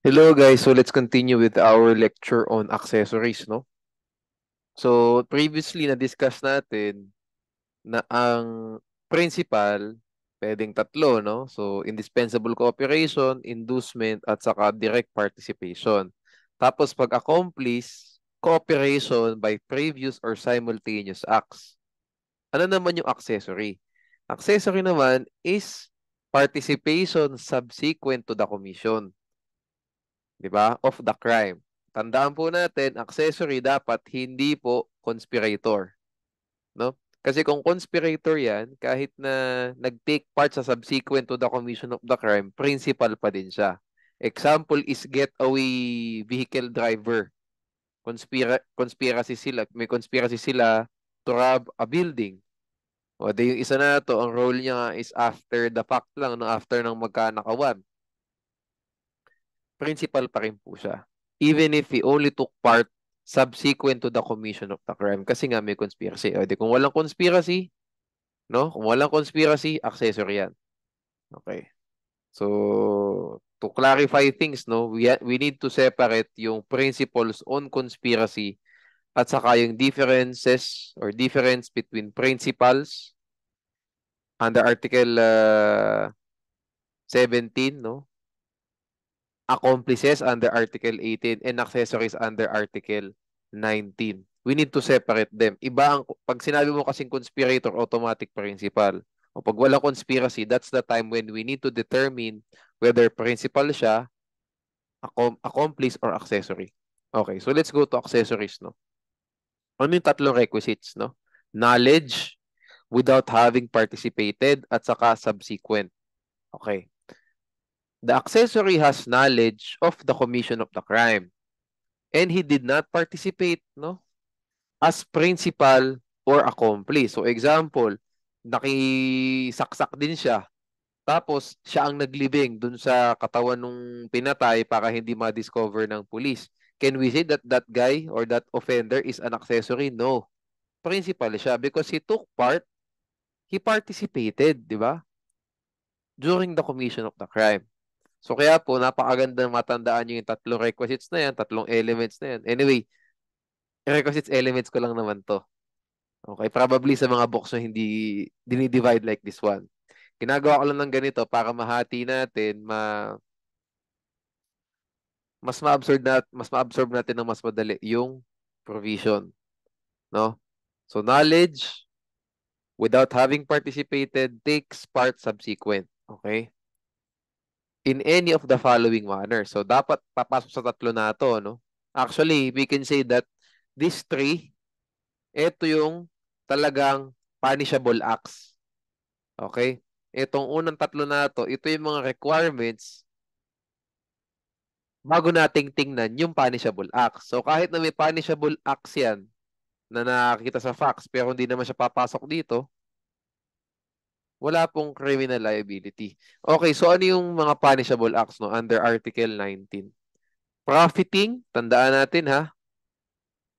Hello guys, so let's continue with our lecture on accessories, no? So previously na-discuss natin na ang principal pwedeng tatlo, no? So indispensable cooperation, inducement at saka direct participation. Tapos pag accomplice, cooperation by previous or simultaneous acts. Ano naman yung accessory? Accessory naman is participation subsequent to the commission, 'di ba? Of the crime. Tandaan po natin, accessory dapat hindi po conspirator, no? Kasi kung conspirator 'yan, kahit na nag-take part sa subsequent to the commission of the crime, principal pa din siya. Example is getaway vehicle driver. Conspiracy sila, may conspiracy sila to rob a building. O di yung isa na to, ang role niya is after the fact lang, no, after ng magkanakawan. Principal pa rin po siya. Even if he only took part subsequent to the commission of the crime. Kasi nga may conspiracy. O di kung walang conspiracy, no? Kung walang conspiracy, accessory yan. Okay. So, to clarify things, no, we need to separate yung principles on conspiracy at saka yung differences or difference between principles under Article 17, no? Accomplices under Article 18 and accessories under Article 19. We need to separate them. Iba ang, pag sinabi mo kasing conspirator, automatic principal. O pag wala conspiracy, that's the time when we need to determine whether principal siya, accomplice, or accessory. Okay, so let's go to accessories, no? Ano yung tatlong requisites, no? Knowledge without having participated at saka subsequent. Okay. The accessory has knowledge of the commission of the crime and he did not participate, no, as principal or accomplice. So example, nakisaksak din siya. Tapos siya ang naglibing dun sa katawan nung pinatay para hindi ma-discover ng pulis. Can we say that that guy or that offender is an accessory? No. Principal siya because he took part, he participated, di ba? During the commission of the crime. So kaya po, napakaganda matandaan nyo yung tatlong requisites na yan, tatlong elements na yan. Anyway, requisites elements ko lang naman to. Okay, probably sa mga books na hindi dinidivide like this one. Ginagawa ko lang ng ganito para mahati natin, mas ma-absorb natin ng mas madali yung provision, no? So knowledge without having participated takes part subsequent, okay? In any of the following manner. So dapat papasok sa tatlo na to, no? Actually, we can say that these three, ito yung talagang punishable acts. Okay? Itong unang tatlo na to, ito yung mga requirements bago nating tingnan yung punishable acts. So kahit na may punishable acts yan na nakakita sa facts pero hindi naman siya papasok dito, wala pong criminal liability. Okay, so ano yung mga punishable acts no under Article 19? Profiting, tandaan natin ha,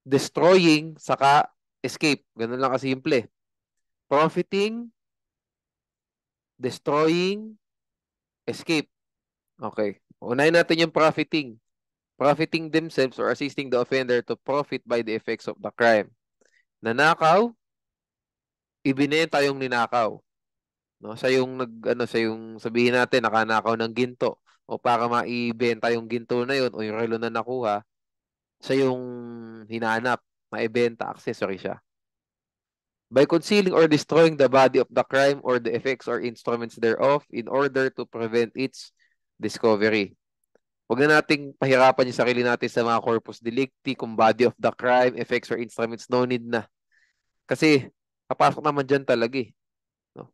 destroying, saka escape. Ganun lang kasimple. Profiting, destroying, escape. Okay. Unahin natin yung profiting. Profiting themselves or assisting the offender to profit by the effects of the crime. Nanakaw, ibinenta yung ninakaw. No? Siya yung siya yung sabihin natin nakanakaw ng ginto o para maibenta yung ginto na yun o yung relo na nakuha, siya yung hinanap, maibenta, accessory siya. By concealing or destroying the body of the crime or the effects or instruments thereof in order to prevent its discovery. Huwag na nating pahirapan yung sarili natin sa mga corpus delicti, kung body of the crime, effects or instruments, no need na. Kasi, papasok naman dyan talaga eh. No?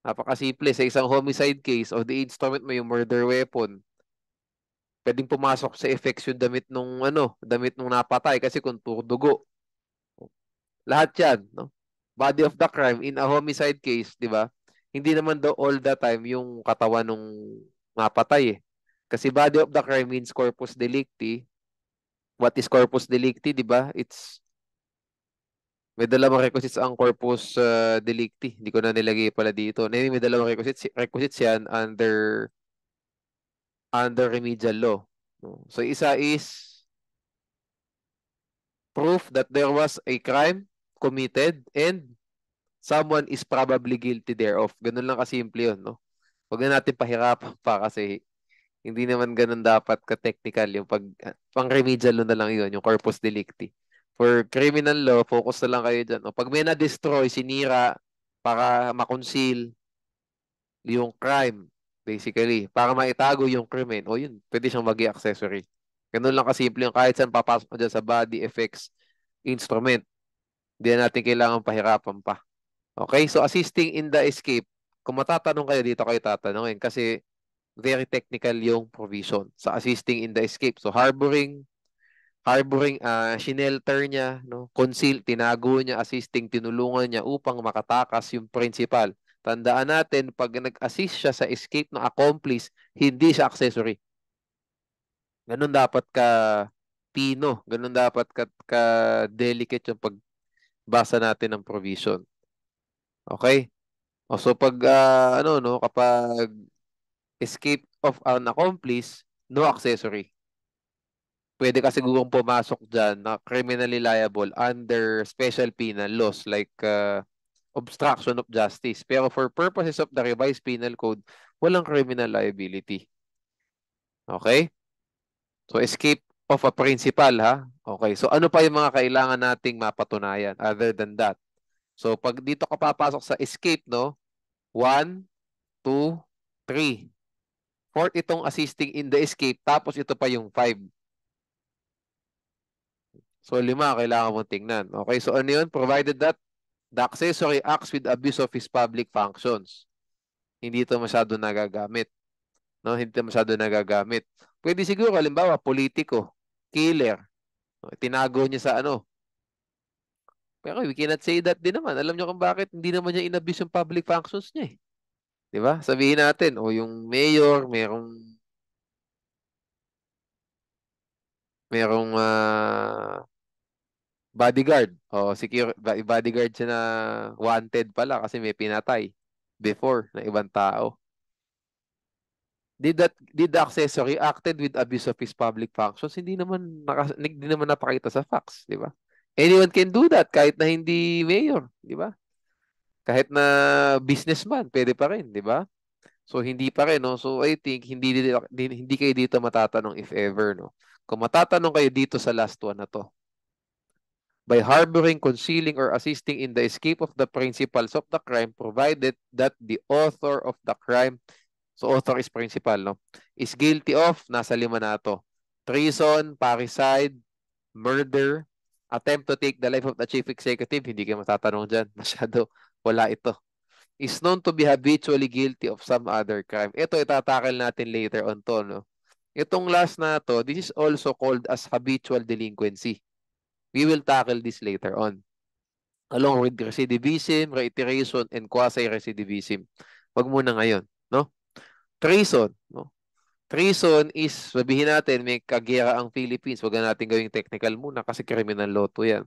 Napakasimple. Sa isang homicide case, o the instrument mo yung murder weapon, pwedeng pumasok sa effects yung damit nung napatay kasi kung puro dugo. Lahat yan, no? Body of the crime in a homicide case, di ba? Hindi naman daw all the time yung katawan nung napatay eh. Kasi body of the crime means corpus delicti. What is corpus delicti, di ba? May dalawang requisites ang corpus delicti. Hindi ko na nilagay pala dito. May dalawang requisites yan under under remedial law. No? So isa is proof that there was a crime committed and someone is probably guilty thereof. Ganun lang kasimple yun, no? Huwag na natin pahirapan pa kasi hindi naman ganun dapat ka-technical yung pang-remedial law na lang yun, yung corpus delicti. For criminal law, focus na lang kayo dyan. O, pag may na-destroy, sinira, para makonceal yung crime, basically, para maitago yung krimen, o yun, pwede siyang maging accessory. Ganun lang kasimple yung kahit saan papasok mo dyan sa body effects instrument. Hindi na natin kailangan pahirapan pa. Okay? So, assisting in the escape, kung matatanong kayo dito kayo tatanungin kasi very technical yung provision sa assisting in the escape. So, shelter niya, no? Conceal, tinago niya, assisting, tinulungan niya upang makatakas yung principal. Tandaan natin, pag nag-assist siya sa escape ng accomplice, hindi siya accessory. Ganun dapat ganun dapat delicate yung pagbasa natin ng provision. Okay? O, so pag kapag escape of an accomplice, no accessory. Pwede ka sigurong pumasok dyan na criminally liable under special penal laws like obstruction of justice. Pero for purposes of the revised penal code, walang criminal liability. Okay? So escape of a principal, ha? Okay. So ano pa yung mga kailangan nating mapatunayan other than that? So pag dito ka papasok sa escape, no? 1, 2, 3. Fourth itong assisting in the escape, tapos ito pa yung 5. So 5 kailangan mong tingnan. Okay, so ano yun? Provided that the accessory acts with abuse of his public functions. Hindi ito masyado nagagamit. No? Hindi ito masyado nagagamit. Pwede siguro, halimbawa, politiko, killer. No? Tinago niya sa ano. Pero we cannot say that din naman. Alam niyo kung bakit hindi naman niya inabuse yung public functions niya eh. Di ba? Sabihin natin, o yung mayor, merong bodyguard. O bodyguard siya na wanted pala kasi may pinatay before na ibang tao. Did the accessory acted with abuse of his public functions? Hindi naman napakita sa facts, di ba? Anyone can do that kahit na hindi mayor, di ba? Kahit na businessman, pwede pa rin, di ba? So hindi pa rin, no? So I think hindi kayo dito matatanong if ever, no? Kung matatanong kayo dito sa last one na to, by harboring, concealing, or assisting in the escape of the principals of the crime, provided that the author of the crime, so author is principal, no, is guilty of, nasa 5 na to, treason, parricide, murder, attempt to take the life of the chief executive, hindi kayo matatanong dyan, masyado, wala ito, is known to be habitually guilty of some other crime. Ito, itatakal natin later on to, no. Itong last na to, this is also called as habitual delinquency. We will tackle this later on. Along with recidivism, reiteration, and quasi-recidivism. Wag muna ngayon, no? Treason, no? Treason is, sabihin natin, may kagera ang Philippines. Wag na natin gawing technical muna kasi criminal law to yan.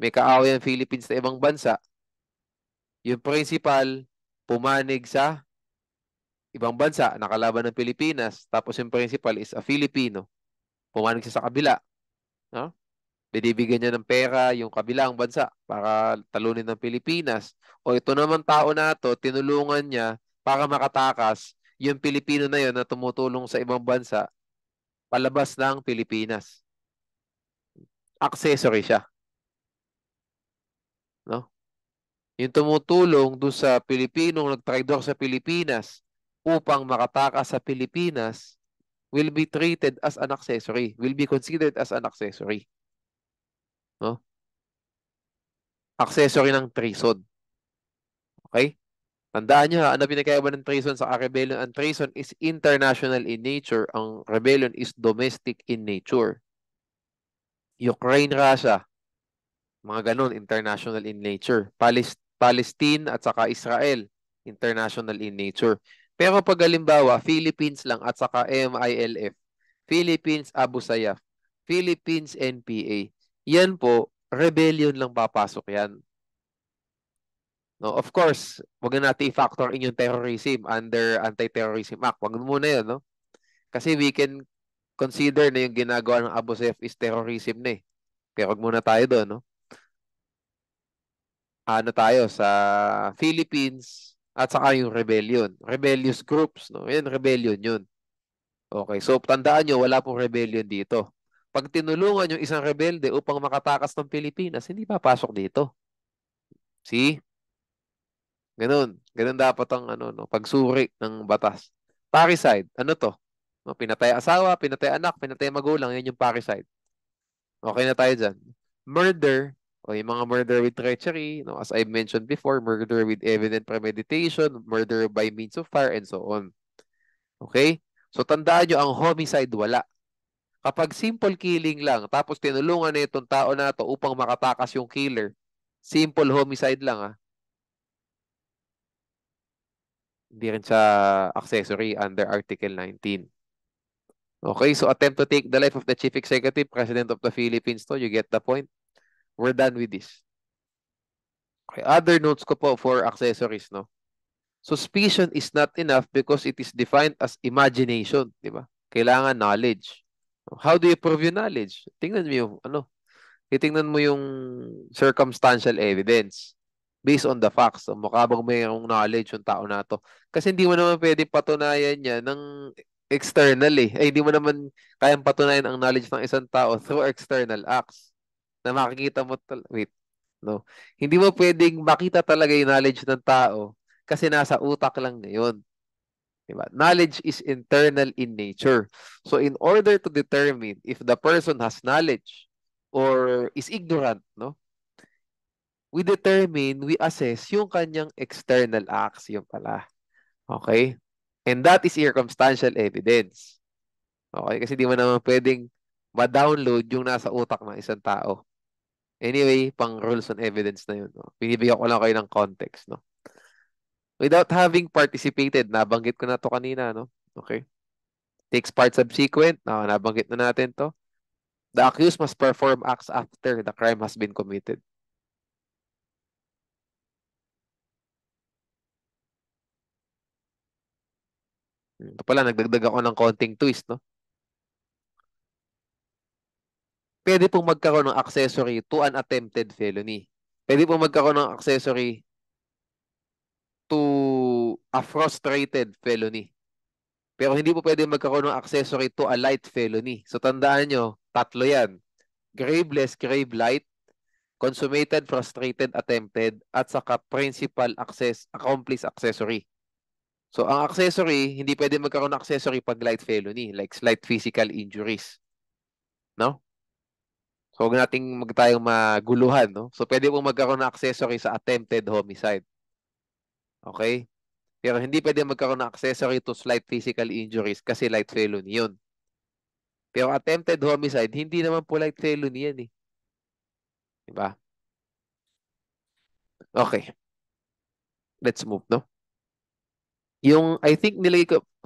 May kaaway ang Philippines sa ibang bansa. Yung principal, pumanig sa ibang bansa, nakalaban ng Pilipinas. Tapos yung principal is a Filipino. Pumanig siya sa kabila. No? Binibigyan niya ng pera yung kabilang bansa para talunin ng Pilipinas. O ito naman tao na to, tinulungan niya para makatakas yung Pilipino na yun na tumutulong sa ibang bansa palabas ng Pilipinas. Accessory siya. No? Yung tumutulong doon sa Pilipinong nagtraidor sa Pilipinas upang makatakas sa Pilipinas will be treated as an accessory, will be considered as an accessory. No? Accessory ng treason. Okay? Tandaan nyo ha, ano pinagkaiba ng treason sa rebellion? Ang treason is international in nature. Ang rebellion is domestic in nature. Ukraine, Russia, mga ganun, international in nature. Palestine at saka Israel, international in nature. Pero pag halimbawa, Philippines lang at saka MILF, Philippines Abu Sayyaf, Philippines NPA, yan po, rebellion lang papasok yan. No, of course, wag na natin i-factor in yung terrorism under Anti-Terrorism Act. Wag muna 'yon, no? Kasi we can consider na yung ginagawa ng Abu Sayyaf is terrorism na eh. Kaya wag muna tayo doon, no? Ano tayo sa Philippines at saka yung rebellion. Rebellious groups, no? Yan, rebellion yun. Okay, so tandaan nyo, wala pong rebellion dito. Pag tinulungan yung isang rebelde upang makatakas ng Pilipinas, hindi papasok dito. See? Ganun. Ganun dapat ang ano, no, pagsuri ng batas. Parricide, ano to? No, pinatay asawa, pinatay anak, pinatay magulang, yan yung parricide. Okay na tayo dyan. Murder, o yung mga murder with treachery, no, as I mentioned before, murder with evident premeditation, murder by means of fire, and so on. Okay? So tandaan nyo, ang homicide wala. Kapag simple killing lang, tapos tinulungan na itong tao na to upang makatakas yung killer, simple homicide lang Hindi rin siya accessory under Article 19. Okay, so attempt to take the life of the Chief Executive, President of the Philippines to, you get the point? We're done with this. Okay, other notes ko po for accessories, no? Suspicion is not enough because it is defined as imagination, di ba? Kailangan knowledge. How do you prove your knowledge? Tingnan mo yung, titingnan mo yung circumstantial evidence based on the facts. So, mukha bang mayroong knowledge yung tao na to? Kasi hindi mo naman pwede patunayan niya ng external eh. Ay, hindi mo naman kayang patunayan ang knowledge ng isang tao through external acts. Na makikita mo, wait, no? Hindi mo pwedeng makita talaga yung knowledge ng tao kasi nasa utak lang na yun. Diba? Knowledge is internal in nature. So in order to determine if the person has knowledge or is ignorant, no? We assess yung kanyang external acts, yung pala. Okay? And that is circumstantial evidence. Okay? Kasi di mo naman pwedeng ma-download yung nasa utak ng isang tao. Anyway, pang rules on evidence na yun. No? Binibigyan ko lang kayo ng context. No? Without having participated, nabanggit ko na to kanina. No? Okay? Takes part subsequent. Nabanggit na natin to. The accused must perform acts after the crime has been committed. Ito pala, nagdagdag ako ng konting twist, no? Pwede pong magkaroon ng accessory to an attempted felony. Pwede pong magkaroon ng accessory to a frustrated felony. Pero hindi po pwede magkaroon ng accessory to a light felony. So tandaan nyo, tatlo yan. Graveless, grave light, consummated, frustrated, attempted, at saka principal accomplice accessory. So ang accessory, hindi pwede magkaroon ng accessory pag light felony, like slight physical injuries. No? So huwag nating tayong maguluhan, no? So pwede pong magkaroon ng accessory sa attempted homicide. Okay? Pero hindi pwede magkaroon ng accessory to slight physical injuries kasi light felony yun. Pero attempted homicide, hindi naman po light felony yan eh. Diba? Okay. Let's move, no? Yung, I think,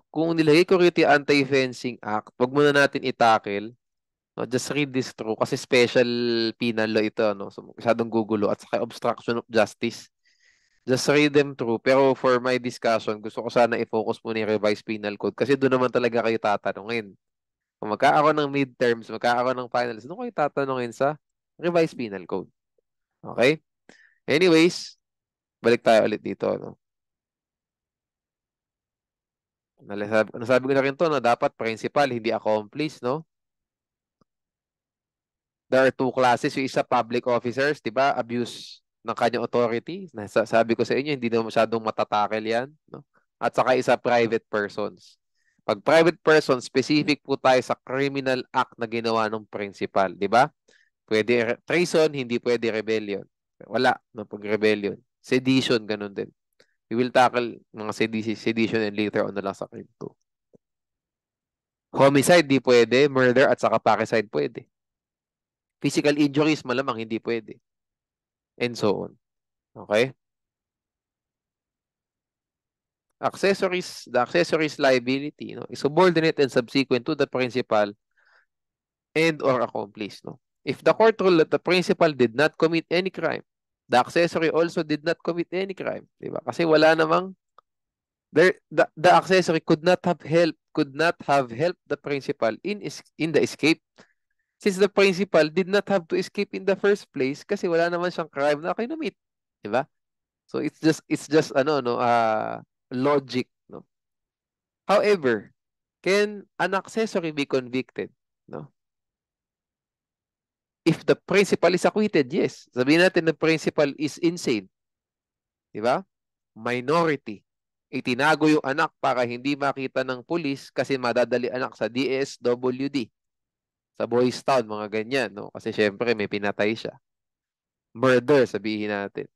kung nilagay ko rito yung Anti-Fencing Act, wag muna natin itackle. No? Just read this through kasi special penal law ito, no? So, masyadong gugulo at saka obstruction of justice. Just read them through. Pero for my discussion, gusto ko sana i-focus muna yung revised penal code kasi doon naman talaga kayo tatanungin. Kung magkakaroon ng midterms, magkakaroon ng finals, doon kayo tatanungin sa revised penal code. Okay? Anyways, balik tayo ulit dito. No? Nasabi ko na rin to na dapat principal, hindi accomplice, no? There are two classes. Yung isa, public officers, di ba? Abuse ng kanyang authority. Sabi ko sa inyo, hindi na masyadong matatakel yan. No? At saka isa, private persons. Pag private person, specific po tayo sa criminal act na ginawa ng principal. Di ba? Pwede treason, hindi pwede rebellion. Wala no, pag rebellion. Sedition, ganun din. We will tackle mga sedition and later on na lang sa crime 2. Homicide, di pwede. Murder at saka parricide, pwede. Physical injuries, malamang hindi pwede. And so on. Okay? The accessories liability is subordinate and subsequent to the principal and or accomplice. No? If the court ruled that the principal did not commit any crime, the accessory also did not commit any crime. Diba? Kasi wala namang, the accessory could not have helped could not have helped the principal in the escape. Since the principal did not have to escape in the first place kasi wala naman siyang crime na kinumit. Diba? So it's just ano no logic no. However, can an accessory be convicted? No? If the principal is acquitted, yes. Sabihin natin the principal is insane. Di ba? Minority. Itinago yung anak para hindi makita ng pulis kasi madadali anak sa DSWD. Sa Boys Town, mga ganyan. No? Kasi syempre may pinatay siya. Murder, sabihin natin.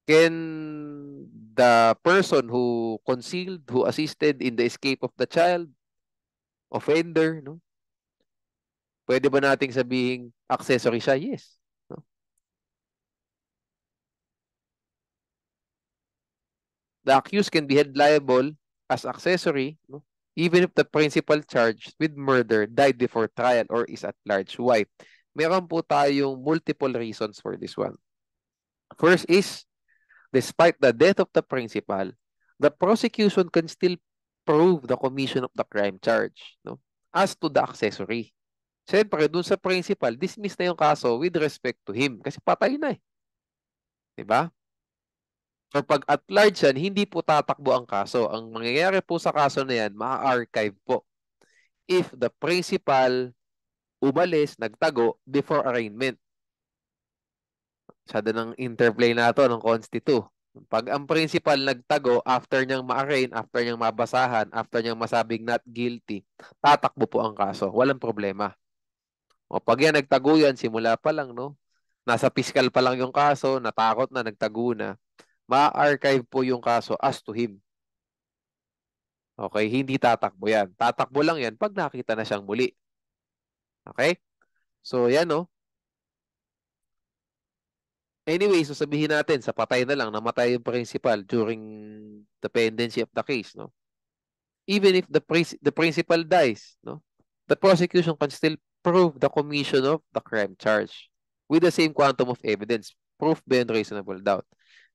Can the person who concealed, who assisted in the escape of the child, offender, no? Pwede ba nating sabihin accessory siya? Yes. No? The accused can be held liable as accessory, no? Even if the principal charged with murder died before trial or is at large. Why? Meron po tayong multiple reasons for this one. First is, despite the death of the principal, the prosecution can still prove the commission of the crime charge, no? As to the accessory. Siyempre, dun sa principal, dismiss na yung kaso with respect to him kasi patay na eh. Diba? Kapag at large yan, hindi po tatakbo ang kaso. Ang mangyayari po sa kaso na yan, ma-archive po. If the principal umalis, nagtago before arraignment. Masyado ng interplay na ito ng Constitu. Pag ang principal nagtago, after niyang ma-arraign, after niyang mabasahan, after niyang masabing not guilty, tatakbo po ang kaso. Walang problema. O pag yan nagtago yan, simula pa lang, no? Nasa piskal pa lang yung kaso, natakot na, nagtago na. Ma-archive po yung kaso as to him. Okay? Hindi tatakbo yan. Tatakbo lang yan pag nakita na siyang muli. Okay? So, yan, no? Anyway, so sabihin natin, sa patay na lang, namatay yung principal during the pendency of the case, no? Even if the principal dies, no? The prosecution can still prove the commission of the crime charge with the same quantum of evidence, proof beyond reasonable doubt.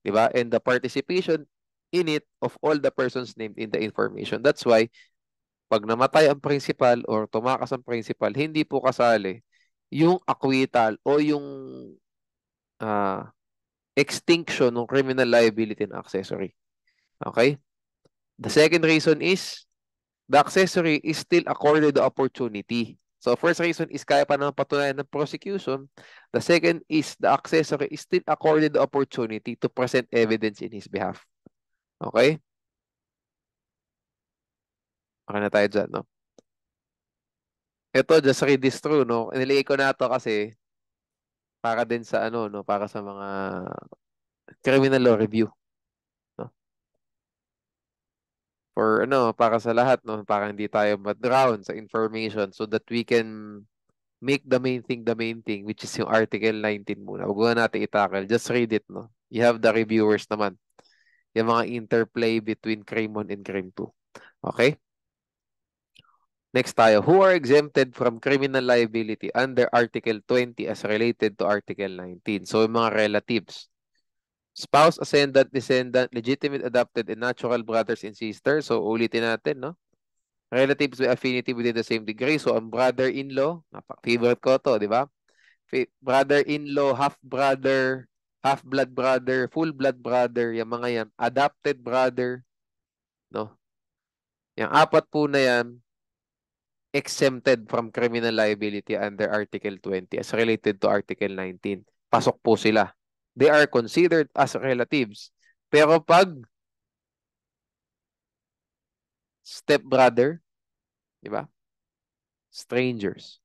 Diba? And the participation in it of all the persons named in the information. That's why, pag namatay ang principal or tumakas ang principal, hindi po kasali yung acquittal o yung extinction ng criminal liability and accessory. Okay? The second reason is the accessory is still accorded the opportunity. So first reason is kaya pa naman patunayan ng prosecution. The second is the accessory is still accorded the opportunity to present evidence in his behalf. Okay? Okay na tayo dyan, no? Ito, just read this through, no? Nilagay ko na ito kasi para din sa ano, no? Para sa mga criminal law review. No? For ano, para sa lahat, no? Para hindi tayo ma-drown sa information so that we can make the main thing, which is yung Article 19 muna. Huwag muna natin itackle. Just read it, no? You have the reviewers naman. Yung mga interplay between Crime 1 and Crime 2. Okay? Next tayo. Who are exempted from criminal liability under Article 20 as related to Article 19? So, yung mga relatives. Spouse, ascendant, descendant, legitimate, adopted, and natural brothers and sisters. So, ulitin natin, no? Relatives with affinity within the same degree. So, ang brother-in-law, favorite ko to, di ba? Brother-in-law, half-brother, half-blood brother, full-blood brother, yung mga yan, adopted brother, no? Yung apat po na yan, exempted from criminal liability under Article 20 as related to Article 19. Pasok po sila. They are considered as relatives. Pero pag stepbrother, di ba? Strangers.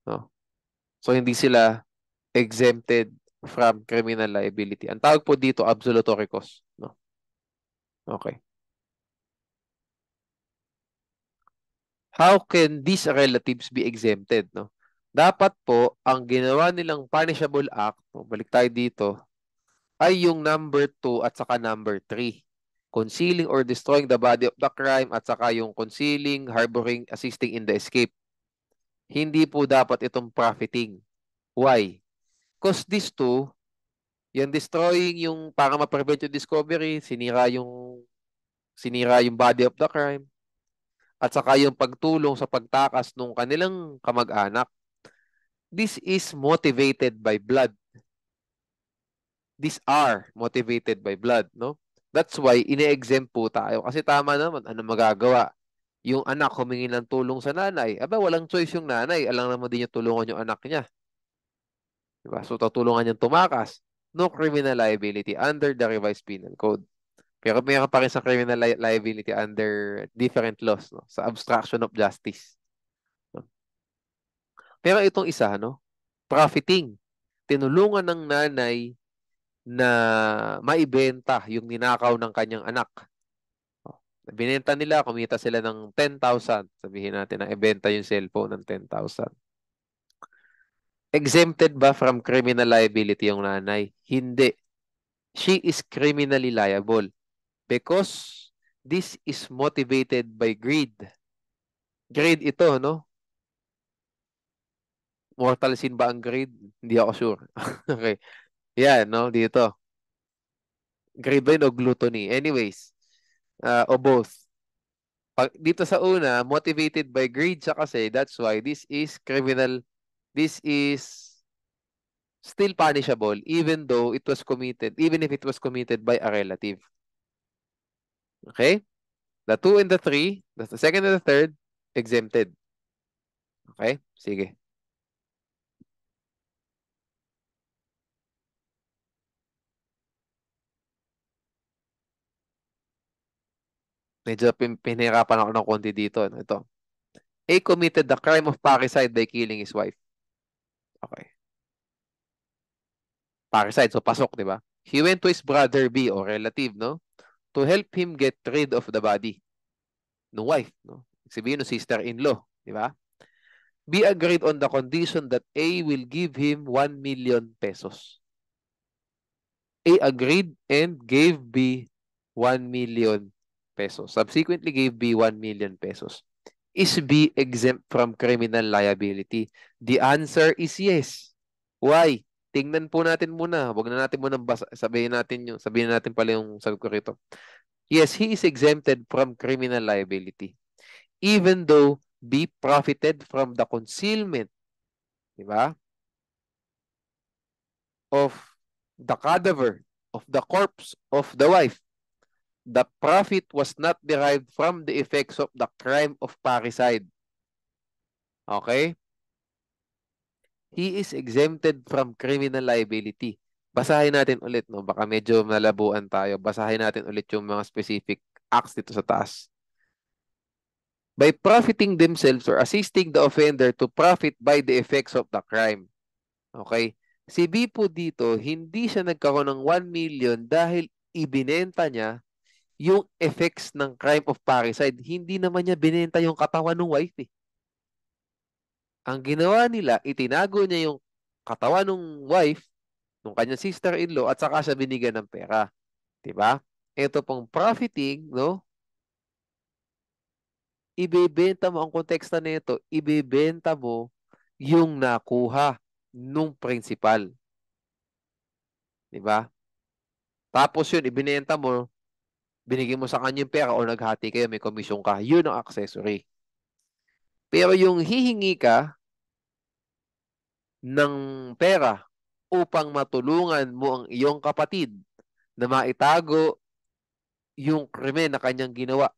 No? So, hindi sila exempted from criminal liability. Ang tawag po dito, absolutory cause. No? Okay. How can these relatives be exempted? No? Dapat po, ang ginawa nilang punishable act, no, balik tayo dito, ay yung number 2 at saka number 3. Concealing or destroying the body of the crime at saka yung concealing, harboring, assisting in the escape. Hindi po dapat itong profiting. Why? Because these two, yung destroying yung para ma-prevent yung discovery, sinira yung body of the crime. at saka yung pagtulong sa pagtakas ng kanilang kamag-anak. This is motivated by blood. These are motivated by blood, no? That's why ine-exempt po tayo. Kasi tama naman, ano magagawa? Yung anak humingi ng tulong sa nanay. Aba, walang choice yung nanay. Alam naman din niya tulungan yung anak niya. Diba? So, tutulungan niyang tumakas. No criminal liability under the revised penal code. Pero meron pa rin sa criminal liability under different laws, no? Sa obstruction of justice. No? Pero itong isa, no? Profiting. Tinulungan ng nanay na maibenta yung ninakaw ng kanyang anak. Oh, binenta nila, kumita sila ng 10,000. Sabihin natin na ibenta yung cellphone ng 10,000. Exempted ba from criminal liability yung nanay? Hindi. She is criminally liable because this is motivated by greed. Greed ito, no? Mortal sin ba ang greed? Hindi ako sure. Okay. Yan, no? Dito. Greed ba yun o gluttony? Anyways, o both. Dito sa una, motivated by greed siya kasi that's why this is criminal. This is still punishable even though it was committed, even if it was committed by a relative. Okay? The 2 and the 3, the second and the third, exempted. Okay? Sige. Medyo pinahirapan ako ng konti dito. No? Ito. A committed the crime of parricide by killing his wife. Okay. Parricide, so pasok, di ba? He went to his brother B or relative, no? To help him get rid of the body. No wife, no? Sabihin no sister-in-law, di ba? B agreed on the condition that A will give him 1 million pesos. A agreed and gave B 1 million pesos. Subsequently gave B 1 million pesos. Is B exempt from criminal liability? The answer is yes. Why? Tingnan po natin muna. Huwag na natin muna sabihin natin pala yung sagot ko rito. Yes, he is exempted from criminal liability. Even though B profited from the concealment, di ba? Of the cadaver, of the corpse of the wife. The profit was not derived from the effects of the crime of parricide. Okay? He is exempted from criminal liability. Basahin natin ulit, no? Baka medyo nalabuan tayo. Basahin natin ulit yung mga specific acts dito sa taas. By profiting themselves or assisting the offender to profit by the effects of the crime. Okay? Si B po dito, hindi siya nagkaroon ng 1 million dahil ibinenta niya yung effects ng crime of parricide. Hindi naman niya binenta yung katawan ng wife eh. Ang ginawa nila, itinago niya yung katawan ng wife, ng kanyang sister-in-law, at saka siya binigyan ng pera. Diba? Ito pong profiting, no? Ibebenta mo, ang konteksta nito, ibebenta mo yung nakuha nung principal. Diba? Tapos yun, ibinenta mo, binigyan mo sa kanya yung pera o naghati kayo, may komisyon ka. Yun ang accessory. Pero yung hihingi ka ng pera upang matulungan mo ang iyong kapatid na maitago yung krimen na kanyang ginawa.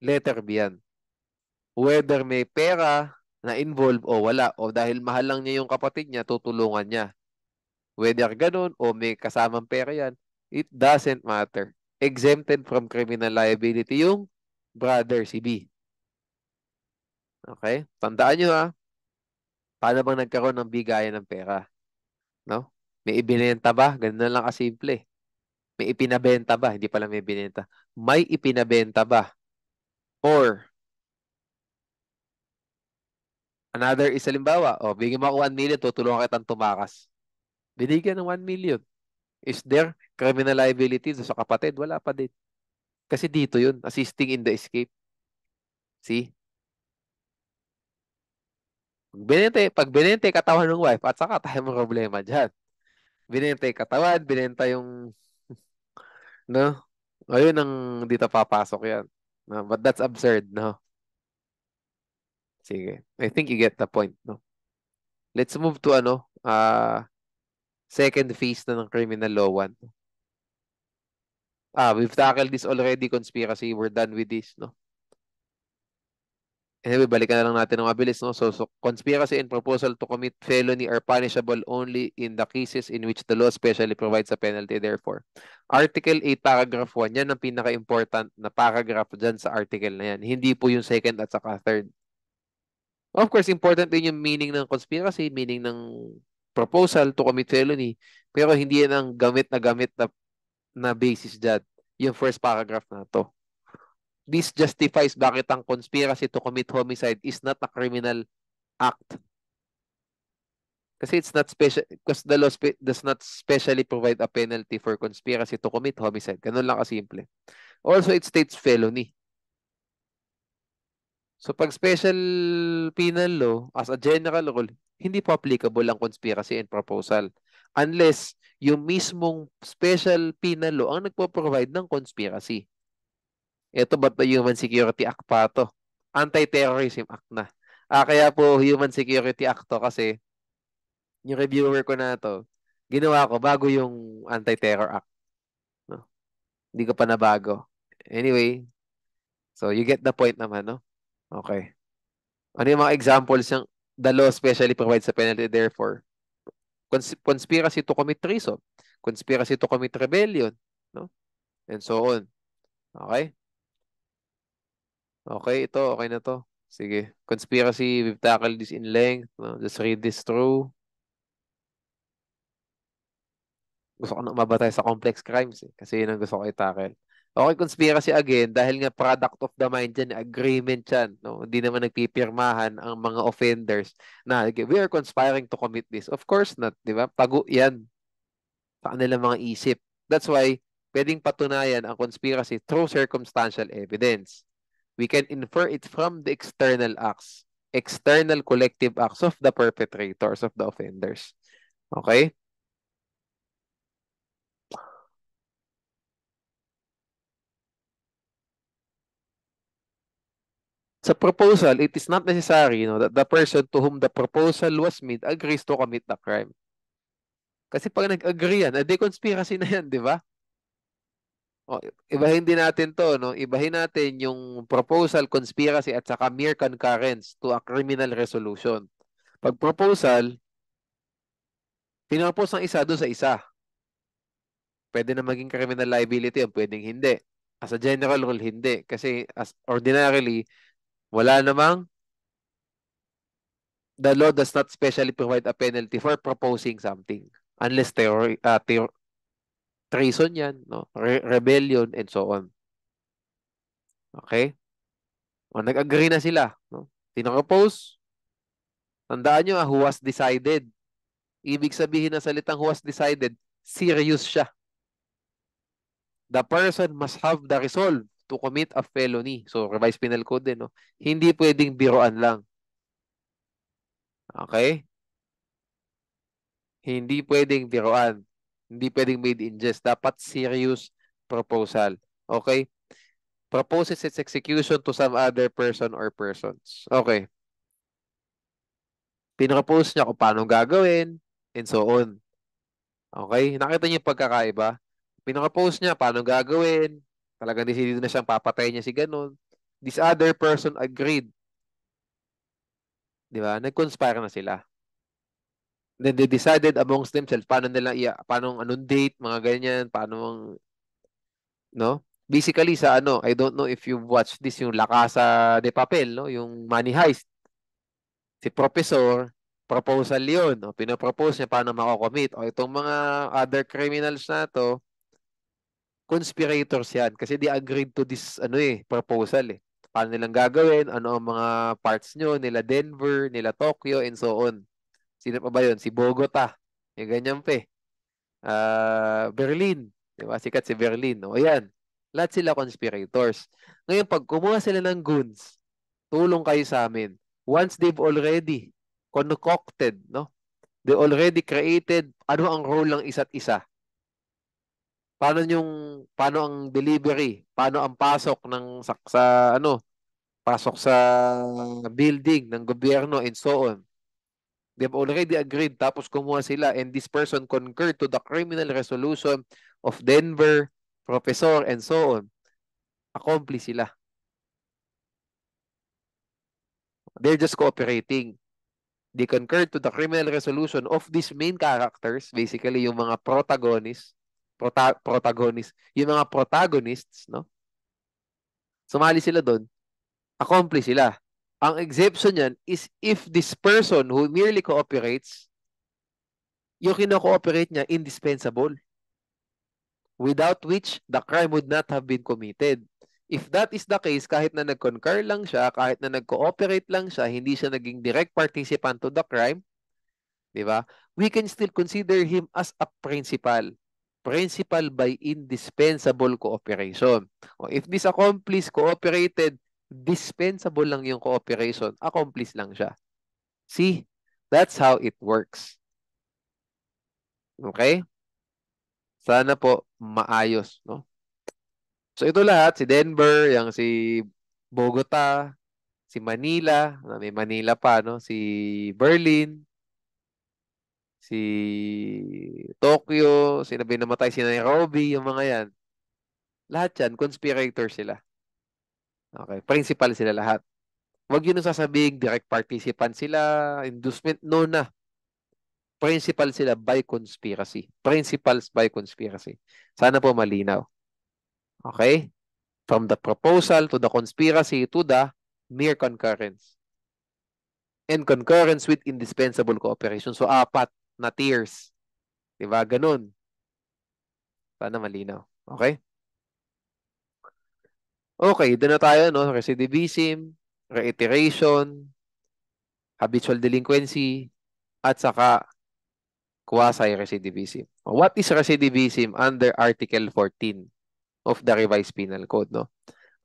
Letter B yan. Whether may pera na involved o wala, o dahil mahal lang niya yung kapatid niya, tutulungan niya. Whether ganun o may kasamang pera yan, it doesn't matter. Exempted from criminal liability yung brother si B. Okay? Tandaan nyo ha, paano bang nagkaroon ng bigayan ng pera? No? May ibinenta ba? Ganun na lang kasimple. May ipinabenta ba? Hindi pala may binenta. May ipinabenta ba? Or, another is halimbawa, bigyan mo ako 1 million, tutulungan kitang tumakas. Binigyan ng 1 million. Is there criminal liability sa kapatid? Wala pa din. Kasi dito yun, assisting in the escape. See? Pag binente katawan ng wife, at saka tayo may problema dyan. Binenta yung katawan, binenta yung, no? Ayun ang dito papasok yan. No? But that's absurd, no? Sige. I think you get the point, no? Let's move to second phase na ng criminal law 1. We've tackled this already, conspiracy. We're done with this, no? Anyway, balikan na lang natin ng mabilis, no? So, conspiracy and proposal to commit felony are punishable only in the cases in which the law specially provides a penalty. Therefore, Article 8, Paragraph 1, yan ang pinaka-important na paragraph dyan sa article na yan. Hindi po yung second at saka third. Of course, important din yung meaning ng conspiracy, meaning ng proposal to commit felony. Pero hindi yan ang gamit na basis dyan. Yung first paragraph na to. This justifies bakit ang conspiracy to commit homicide is not a criminal act. Kasi it's not special, because the law does not specially provide a penalty for conspiracy to commit homicide. Ganun lang kasimple. Also, it states felony. So, pag special penal law, as a general rule, hindi po applicable ang conspiracy and proposal. Unless yung mismong special penal law ang nagpo-provide ng conspiracy. Ito ba't na Human Security Act pa to? Anti-Terrorism Act na. Kaya po Human Security Act to kasi yung reviewer ko na to, ginawa ko bago yung Anti-Terror Act. No? Hindi ko pa nabago. Anyway, so you get the point naman, no? Okay. Ano yung mga examples ng the law specially provides a penalty therefore? Conspiracy to commit treason, conspiracy to commit rebellion, no? And so on. Okay? Okay, ito. Okay na to. Sige. Conspiracy, we've tackled this in length. No? Just read this through. Gusto ko na mabatay sa complex crimes kasi yun ang gusto ko i-tackle. Okay, conspiracy again, dahil nga product of the mind yan, agreement yan. No? Hindi naman nagpipirmahan ang mga offenders na we are conspiring to commit this. Of course not, di ba? Tago yan sa kanilang mga isip. That's why, pwedeng patunayan ang conspiracy through circumstantial evidence. We can infer it from the external acts, external collective acts of the perpetrators, of the offenders. Okay? Sa proposal, it is not necessary that the person to whom the proposal was made agrees to commit the crime. Kasi pag nag-agree yan, edi conspiracy na yan, di ba? O, ibahin din natin to, no? Ibahin natin yung proposal, conspiracy, at saka mere concurrence to a criminal resolution. Pag proposal, pinapose ng isa doon sa isa. Pwede na maging criminal liability yun, pwedeng hindi. As a general rule, hindi. Kasi as ordinarily, wala namang the law does not specially provide a penalty for proposing something. Unless treason yan, no? Rebellion, and so on. Okay? O, nag-agree na sila. No? Tinapose, tandaan nyo, who was decided. Ibig sabihin na salitang who was decided, serious siya. The person must have the resolve to commit a felony. So, revised penal code din, no? Hindi pwedeng biroan lang. Okay? Hindi pwedeng biroan. Hindi pwedeng made in jest. Dapat serious proposal. Okay? Proposes its execution to some other person or persons. Okay. Pinropose niya kung paano gagawin, and so on. Okay? Nakita niyo yung pagkakaiba? Pinropose niya paano gagawin. Talagang decidido na siyang papatay niya si ganun. This other person agreed. Di ba? Nag-conspire na sila. Then they decided amongst themselves paano anong date, mga ganyan, paano no? Basically sa I don't know if you've watched this, yung La Casa de Papel, no? Yung Money Heist. Si Professor, proposal yun. No? Pinapropose niya paano makakommit. O itong mga other criminals na to, conspirators yan. Kasi they agreed to this proposal eh. Paano nilang gagawin, ano ang mga parts nyo, nila Denver, nila Tokyo, and so on. Sino pa ba yun? Si Bogota. Yung ganyan pa eh. Berlin. Diba? Sikat si Berlin. O yan. Lahat sila conspirators. Ngayon, pag kumuha sila ng goons, tulong kayo sa amin. Once they've already concocted, no? They already created ano ang role ng isa't isa. paano ang delivery, paano ang pasok ng ano, pasok sa building ng gobyerno and so on. They've already agreed tapos kumuha sila and this person concurred to the criminal resolution of Denver, professor and so on. Accomplice sila. They're just cooperating. They concurred to the criminal resolution of these main characters, basically yung mga yung mga protagonists, no? Sumali sila doon, accomplice sila. Ang exemption niyan is if this person who merely cooperates, yung kino-cooperate niya indispensable, without which the crime would not have been committed. If that is the case, kahit na nag-concur lang siya, kahit na nag-cooperate lang siya, hindi siya naging direct participant to the crime, di ba? We can still consider him as a principal. Principal by indispensable cooperation. O if this accomplice cooperated, dispensable lang yung cooperation, accomplice lang siya. See? That's how it works. Okay? Sana po maayos, no? So ito lahat, si Denver, yung si Bogota, si Manila, may Manila pa, no? Si Berlin, si Tokyo, sino ba yung namatay, si Nairobi, yung mga yan. Lahat yan, conspirator sila. Okay, principal sila lahat. Huwag yun ang sasabihin, direct participant sila, inducement, no na. Principal sila by conspiracy. Principals by conspiracy. Sana po malinaw. Okay? From the proposal to the conspiracy to the mere concurrence. And concurrence with indispensable cooperation. So, apat na tiers. Diba? Ganun. Sana malinaw. Okay? Okay, doon na tayo, no? Recidivism, reiteration, habitual delinquency, at saka quasi-recidivism. What is recidivism under Article 14 of the Revised Penal Code, no?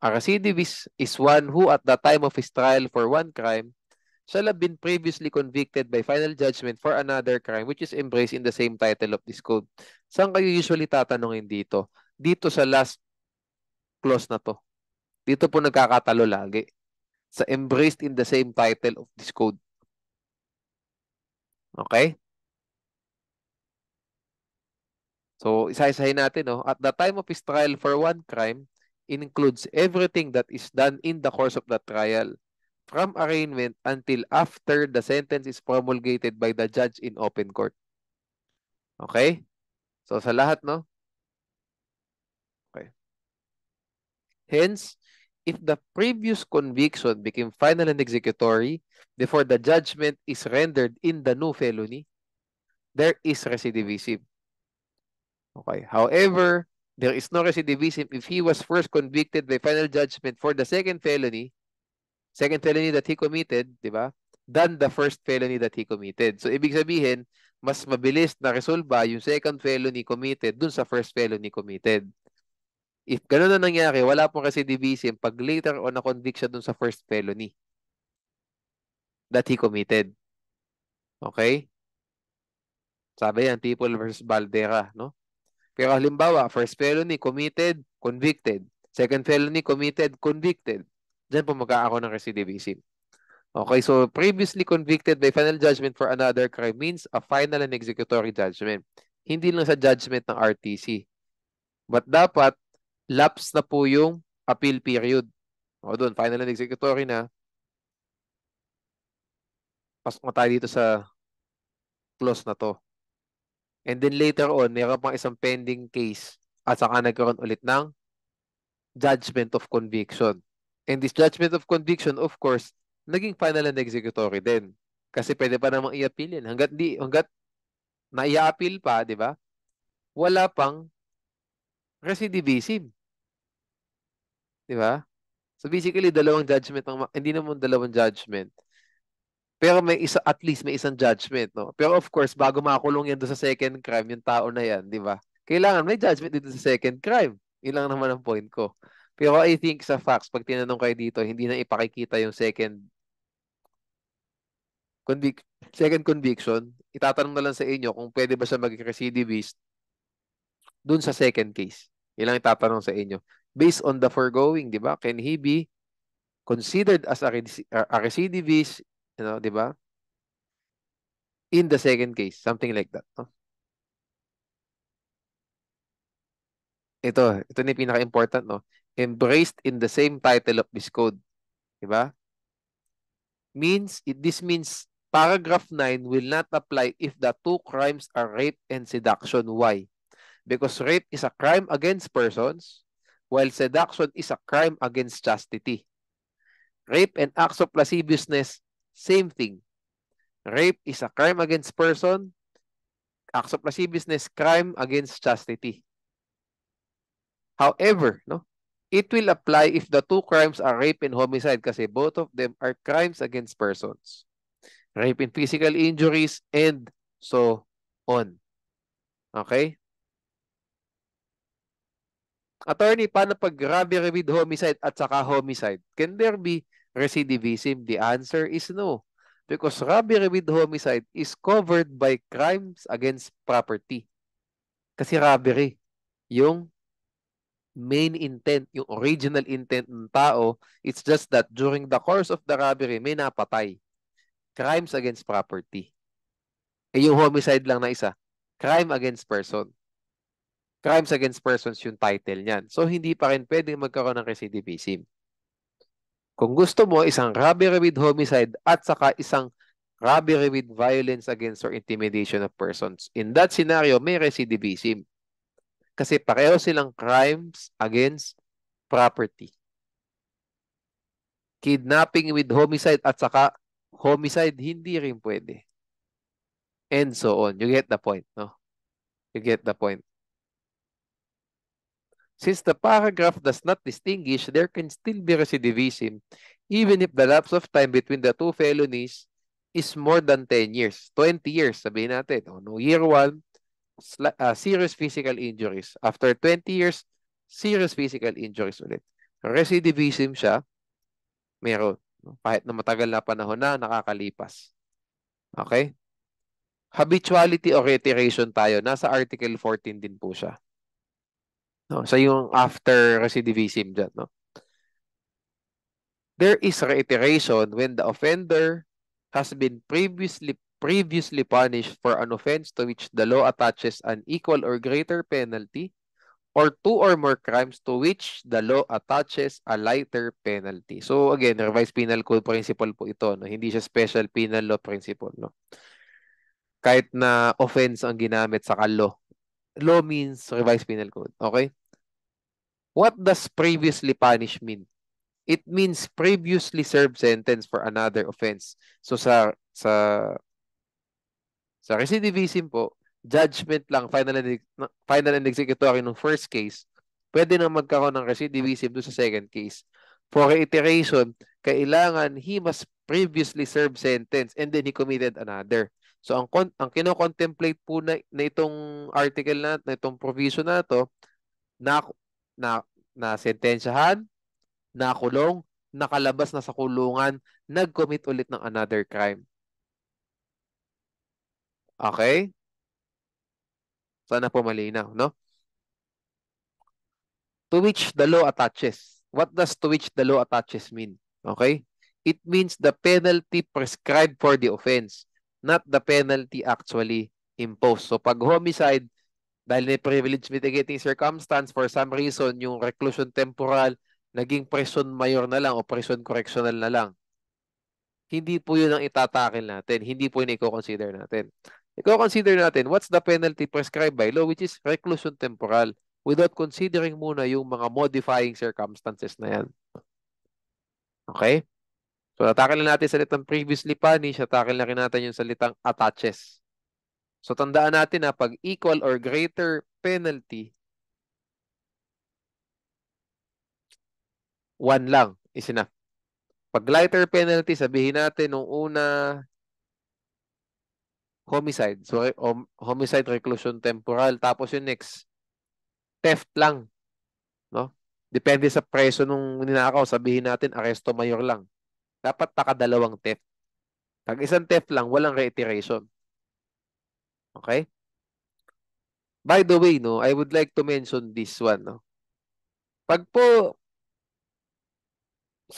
A recidivist is one who at the time of his trial for one crime shall have been previously convicted by final judgment for another crime which is embraced in the same title of this code. Saan kayo usually tatanungin dito? Dito sa last clause na to. Dito po nagkakatalo lagi. Sa embraced in the same title of this code. Okay? So, isa-isahin natin, no? At the time of his trial for one crime, includes everything that is done in the course of the trial, from arraignment until after the sentence is promulgated by the judge in open court. Okay? So, sa lahat, no? Okay. Hence, if the previous conviction became final and executory before the judgment is rendered in the new felony, there is recidivism. Okay. However, there is no recidivism if he was first convicted by final judgment for the second felony that he committed, di ba? Than the first felony that he committed. So, ibig sabihin, mas mabilis na resolba yung second felony committed dun sa first felony committed. If ganun na nangyari, wala pong recidivism pag later on na-convict siya dun sa first felony that he committed. Okay? Sabi yan, People versus Baldera, no? Pero halimbawa, first felony committed, convicted. Second felony committed, convicted. Diyan po magkakaroon ng recidivism. Okay, so previously convicted by final judgment for another crime means a final and executory judgment. Hindi lang sa judgment ng RTC. But dapat, lapse na po yung appeal period. O doon, final and executory na. Pasok na tayo dito sa clause na to. And then later on, meron pang isang pending case at saka nagkaroon ulit ng judgment of conviction. And this judgment of conviction, of course, naging final and executory din. Kasi pwede pa namang i-appeal yan. Hanggat na-i-appeal pa, di ba? Wala pang recidivism. Di ba? So basically, dalawang judgment, hindi naman dalawang judgment. Pero may isa, at least may isang judgment, no? Pero of course, bago makakulong yan doon sa second crime, yung tao na yan, di ba? Kailangan may judgment dito sa second crime. Ilang naman ang point ko. Pero I think sa facts, pag tinanong kayo dito, hindi na ipakikita yung second conviction. Itatanong na lang sa inyo kung pwede ba siya maging recidivist dun sa second case. Yan lang itatanong sa inyo. Based on the foregoing, di ba? Can he be considered as a recidivist, di ba? In the second case, something like that. No? Ito na yung pinaka-important, no? Embraced in the same title of this code. Di ba? This means paragraph 9 will not apply if the two crimes are rape and seduction. Why? Because rape is a crime against persons, while seduction is a crime against chastity. Rape and acts of lasciviousness, same thing. Rape is a crime against person, acts of lasciviousness, crime against chastity. However, no, it will apply if the two crimes are rape and homicide kasi both of them are crimes against persons. Rape and physical injuries and so on. Okay? Attorney, paano pag robbery with homicide at saka homicide? Can there be recidivism? The answer is no. Because robbery with homicide is covered by crimes against property. Kasi robbery, yung main intent, yung original intent ng tao, it's just that during the course of the robbery, may napatay. Crimes against property. Eh yung homicide lang na isa, crime against person. Crimes against persons yung title niyan. So, hindi pa rin pwedeng magkaroon ng recidivism. Kung gusto mo, isang robbery with homicide at saka isang robbery with violence against or intimidation of persons. In that scenario, may recidivism. Kasi pareho silang crimes against property. Kidnapping with homicide at saka homicide, hindi rin pwede. And so on. You get the point, no? You get the point. Since the paragraph does not distinguish, there can still be recidivism even if the lapse of time between the two felonies is more than 10 years. 20 years, sabihin natin. No, year 1, serious physical injuries. After 20 years, serious physical injuries ulit. Recidivism siya, meron. Kahit na matagal na panahon na nakakalipas. Okay? Habituality or reiteration tayo. Nasa Article 14 din po siya. No, so yung after recidivism dyan. No? There is reiteration when the offender has been previously punished for an offense to which the law attaches an equal or greater penalty, or two or more crimes to which the law attaches a lighter penalty. So again, revised penal code principle po ito, no? Hindi siya special penal law principle, no? Kahit na offense ang ginamit sa law. Law means revised penal code, okay? What does previously punished mean? It means previously served sentence for another offense. So sa recidivism po, judgment lang, final and executory ng first case, pwede na magkaroon ng recidivism doon sa second case. For reiteration, kailangan he must previously serve sentence and then he committed another. So ang kino-contemplate po na itong article na itong provision na to, na na na sentensyahan, nakulong, nakalabas na sa kulungan, nag-commit ulit ng another crime. Okay? Sana po malinaw, no? To which the law attaches. What does to which the law attaches mean? Okay? It means the penalty prescribed for the offense, not the penalty actually imposed. So pag homicide, dahil may privilege mitigating circumstance, for some reason, yung reclusion temporal, naging prison mayor na lang o prison correctional na lang. Hindi po yun ang itatakil natin. Hindi po yun i-consider natin. I-consider natin, what's the penalty prescribed by law, which is reclusion temporal, without considering muna yung mga modifying circumstances na yan. Okay? So, natakil na natin salitang previously punished, natakil na rin natin yung salitang attaches. So, tandaan natin na pag equal or greater penalty, one lang is enough. Pag lighter penalty, sabihin natin nung una, homicide. So, homicide, reclusion temporal. Tapos yung next, theft lang. No? Depende sa preso nung ninakaw, sabihin natin, aresto mayor lang. Dapat nakadalawang theft. Pag isang theft lang, walang reiteration. Okay? By the way, no, I would like to mention this one, no. Pag po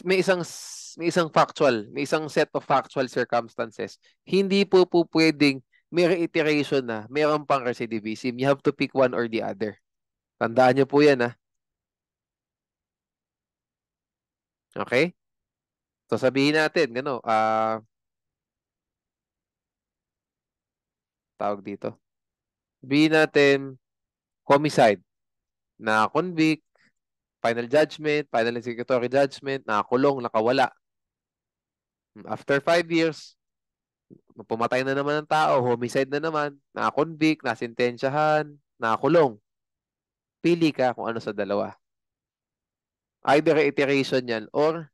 may isang set of factual circumstances, hindi po pwedeng may reiteration na, mayroon pang recidivism. You have to pick one or the other. Tandaan niyo po yan, ha. Okay? So sabihin natin, tawag dito. Sabihin natin, homicide, na convict, final judgment, final executory judgment, nakakulong, nakawala. After 5 years, pumatay na naman ng tao, homicide na naman, na-convict, nasintensyahan, nakakulong. Pili ka kung ano sa dalawa. Either reiteration yan or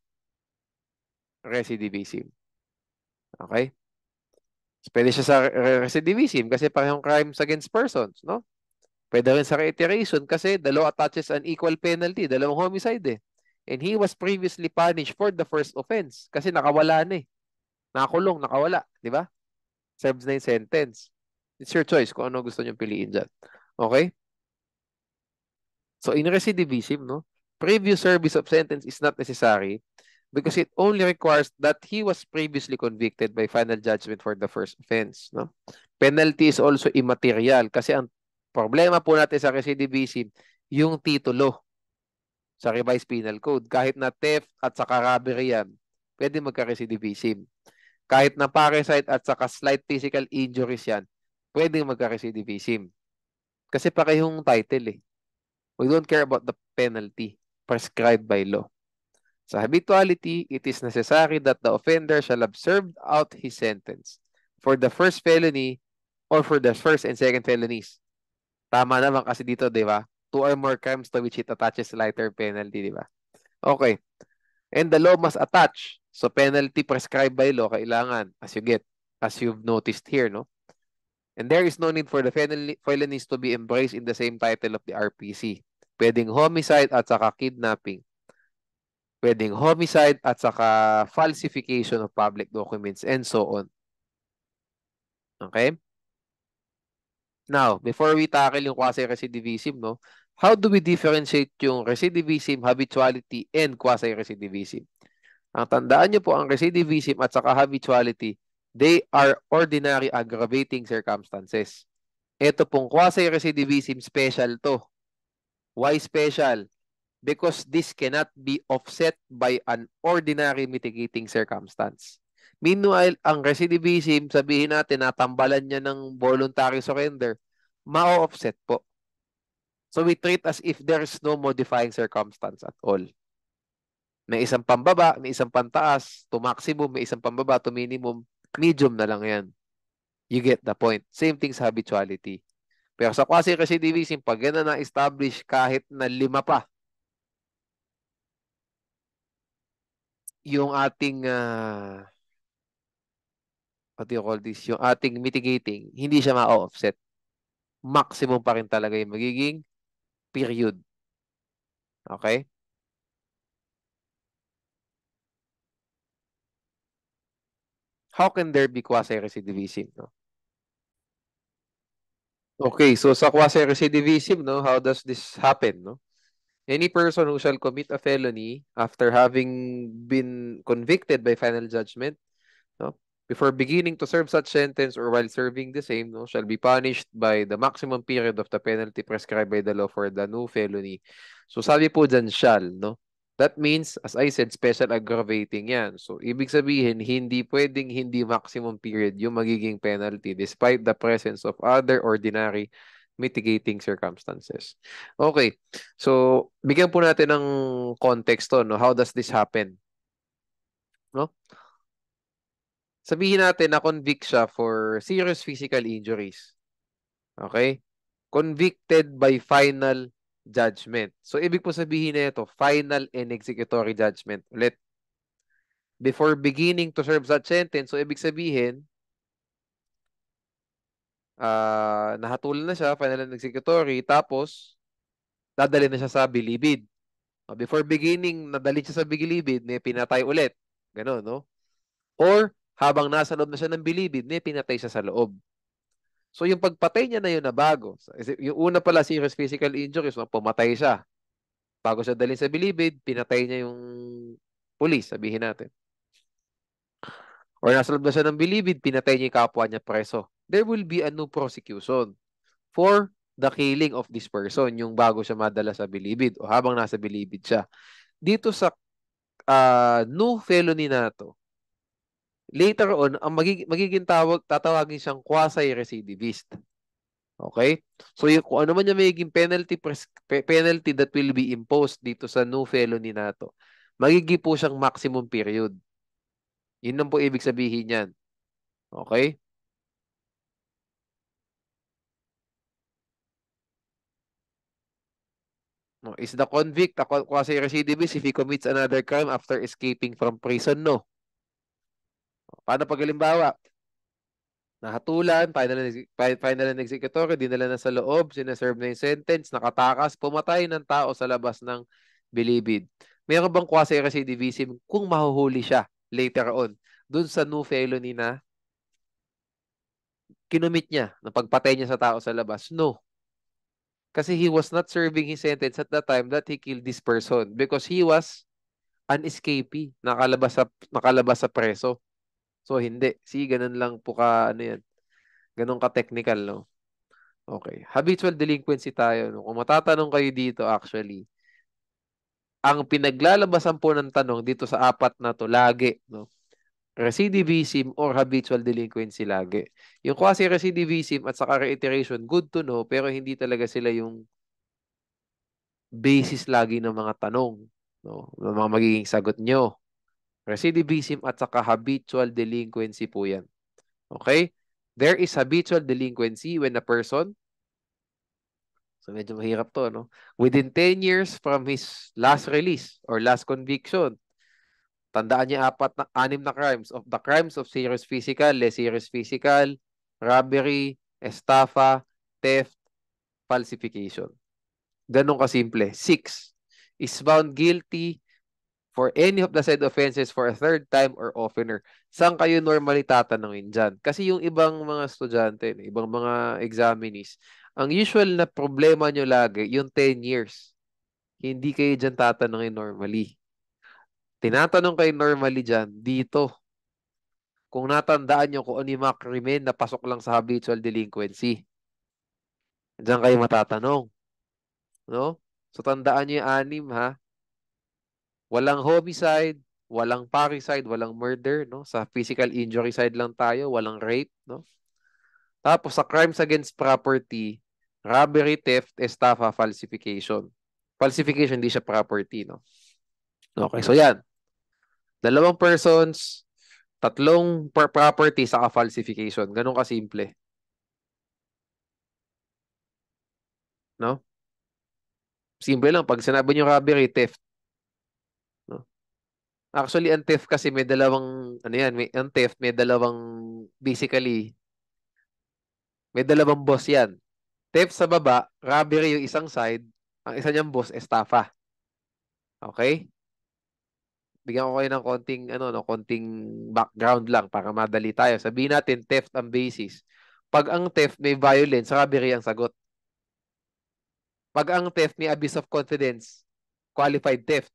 recidivism. Okay? So, pwede siya sa recidivism kasi parehong crimes against persons, no? Pwede rin sa reiteration kasi the law attaches an equal penalty, dalawang homicide eh. And he was previously punished for the first offense kasi nakawala na eh. Nakakulong, nakawala, di ba? Serves na yung sentence. It's your choice kung ano gusto nyo piliin dyan. Okay? So in recidivism, no, previous service of sentence is not necessary because it only requires that he was previously convicted by final judgment for the first offense. No? Penalty is also immaterial kasi ang problema po natin sa recidivism, yung titulo sa revised penal code. Kahit na theft at saka robbery yan, pwede magka-recidivism. Kahit na parricide at saka slight physical injuries yan, pwede magka-recidivism. Kasi parehong title eh. We don't care about the penalty prescribed by law. Sa habituality, it is necessary that the offender shall have served out his sentence for the first felony or for the first and second felonies. Tama naman kasi dito, di ba? 2 or more crimes to which it attaches lighter penalty, di ba? Okay. And the law must attach. So penalty prescribed by law, kailangan, as you've noticed here, no? And there is no need for the felonies to be embraced in the same title of the RPC. Pwedeng homicide at saka kidnapping. Pwedeng homicide at saka falsification of public documents and so on. Okay? Now, before we tackle yung quasi-recidivism, no, how do we differentiate yung recidivism, habituality, and quasi-recidivism? Ang tandaan nyo po, ang recidivism at saka habituality, they are ordinary aggravating circumstances. Ito pong quasi-recidivism, special to. Why special? Because this cannot be offset by an ordinary mitigating circumstance. Meanwhile, ang recidivism, sabihin natin, natambalan niya ng voluntary surrender, ma-offset po. So we treat as if there is no modifying circumstance at all. May isang pambaba, may isang pantaas, to maximum, may isang pambaba, to minimum, medium na lang yan. You get the point. Same thing sa habituality. Pero sa quasi-recidivism, pag yan na na-establish kahit na 5 pa, yung ating, what do you call this, yung ating mitigating, hindi siya ma-offset. Maximum pa rin talaga yung magiging period. Okay? How can there be quasi-recidivism, no? Okay, so sa quasi-recidivism, no, how does this happen, no? Any person who shall commit a felony after having been convicted by final judgment, no, before beginning to serve such sentence or while serving the same, no, shall be punished by the maximum period of the penalty prescribed by the law for the new felony. So sabi po dyan, shall, no? That means, as I said, special aggravating yan. So, ibig sabihin, hindi pwedeng hindi maximum period yung magiging penalty despite the presence of other ordinary mitigating circumstances. Okay. So, bigyan po natin ng konteksto, no? How does this happen? No? Sabihin natin na convict siya for serious physical injuries. Okay? Convicted by final judgment. So, ibig po sabihin na ito, final and executory judgment. Ulit, before beginning to serve such sentence, so ibig sabihin, nahatulan na siya, final and executory, tapos, dadali na siya sa bilibid. Before beginning, nadali siya sa bilibid, may pinatay ulit. Ganon, no? Or, habang nasa loob na siya ng bilibid, may pinatay siya sa loob. So yung pagpatay niya na yun na bago. Yung una pala serious physical injuries, no, pumatay siya. Bago siya dalhin sa bilibid, pinatay niya yung pulis, sabihin natin. Or nasa loob na siya ng bilibid, pinatay niya yung kapwa niya preso. There will be a new prosecution for the killing of this person, yung bago siya madala sa bilibid o habang nasa bilibid siya. Dito sa new felony na to, later on, ang magiging tatawagin siyang quasi-recidivist. Okay? So, yung, kung ano man yung magiging penalty that will be imposed dito sa new felony na to, magiging po siyang maximum period. Yun lang po ibig sabihin yan. Okay? No, is the convict a quasi-recidivist if he commits another crime after escaping from prison? No. Paano pag halimbawa, nahatulan, final and executory, dinala na sa loob, sinaserve na yung sentence, nakatakas, pumatay ng tao sa labas ng bilibid. Meron bang quasi-recidivism kung mahuhuli siya later on dun sa new felony na kinumit niya, na pagpatay niya sa tao sa labas? No. Kasi he was not serving his sentence at the time that he killed this person because he was an escapee, nakalabas sa preso. So hindi. See, ganun lang po ka ano yan. Ganun ka technical, no? Okay. Habitual delinquency tayo, no? Kung matatanong kayo dito actually, ang pinaglalabasan po ng tanong dito sa apat na to lagi, no? Recidivism or habitual delinquency lagi. Yung quasi-recidivism at saka reiteration, good to know, pero hindi talaga sila yung basis lagi ng mga tanong, no? Ng mga magiging sagot nyo. Recidivism at saka habitual delinquency po yan. Okay? There is habitual delinquency when a person, so medyo mahirap to, no? Within 10 years from his last release or last conviction, tandaan niya anim na crimes. Of the crimes of serious physical, less serious physical, robbery, estafa, theft, falsification. Ganun kasimple. 6, is found guilty for any of the said offenses for a third time or oftener. Saan kayo normally tatanungin dyan? Kasi yung ibang mga estudyante, ibang mga examinees, ang usual na problema nyo lagi, yung 10 years. Hindi kayo dyan tatanungin normally. Tinatanong kayo normally dyan, dito. Kung natandaan nyo kung ano yung mga krimen na pasok lang sa habitual delinquency. Diyan kayo matatanong. No? So tandaan nyo yung anim ha. Walang homicide, walang parricide, walang murder, no? Sa physical injury side lang tayo, walang rape, no? Tapos sa crimes against property, robbery, theft, estafa, falsification. Falsification, hindi siya property, no? Okay, so yan. Dalawang persons, tatlong property, saka falsification. Ganun kasimple, no? Simple lang. Pag sinabi niyo robbery, theft, no? Actually, ang theft kasi may dalawang, ano yan, ang theft may dalawang, basically, may dalawang boss yan. Theft sa baba, robbery yung isang side, ang isa niyang boss, estafa. Okay? Bigyan ko kayo ng konting, ano, no, konting background lang para madali tayo. Sabihin natin, theft ang basis. Pag ang theft may violence, robbery ang sagot. Pag ang theft may abuse of confidence, qualified theft.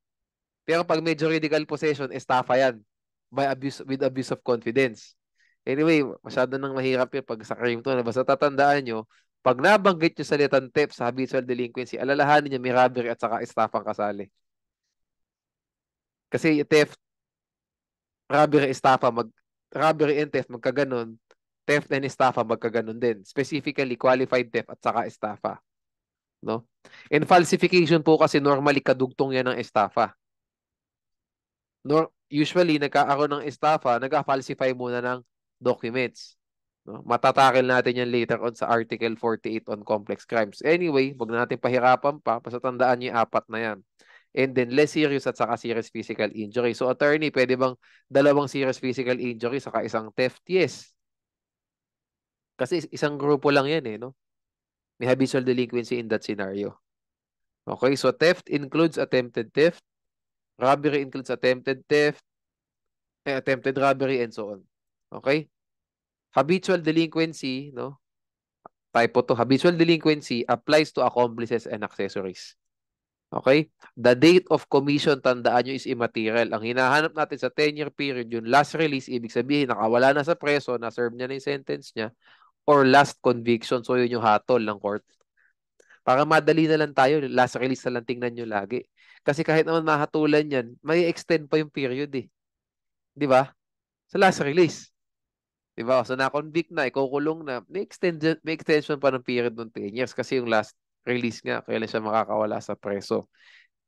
Pero pag may juridical possession, estafa yan. With abuse of confidence. Anyway, masyado nang mahirap yun pag sa crime to. Basta tatandaan nyo, pag nabanggit nyo salitang theft sa habitual delinquency, alalahanin nyo may robbery at saka estafang kasali. Kasi theft, robbery, estafa, robbery and theft, magkaganon. Theft and estafa, magkaganon din. Specifically, qualified theft at saka estafa. No? And falsification po kasi normally kadugtong yan ng estafa. Usually, nagkakaroon ng estafa, nagka-falsify muna ng documents. No? Matatakil natin yan later on sa Article 48 on complex crimes. Anyway, wag na natin pahirapan pa. Basta tandaan niyo yung apat na yan. And then, less serious at saka serious physical injury. So, attorney, pwede bang dalawang serious physical injury saka isang theft? Yes. Kasi isang grupo lang yan eh, no? May habitual delinquency in that scenario. Okay, so theft includes attempted theft, robbery includes attempted theft, attempted robbery, and so on. Okay? Habitual delinquency, no? Typo 2, habitual delinquency applies to accomplices and accessories. Okay? The date of commission, tandaan nyo, is immaterial. Ang hinahanap natin sa 10-year period, yung last release, ibig sabihin, nakawala na sa preso, na-serve niya na yung sentence niya, or last conviction. So, yun yung hatol ng court. Para madali na lang tayo, last release na lang tingnan nyo lagi. Kasi kahit naman mahatulan yan, may extend pa yung period eh. Di ba? Sa last release. Di ba? So, na-convict na, ikukulong na, may extension pa ng period ng 10 years kasi yung last release nga, kailan siya makakawala sa preso.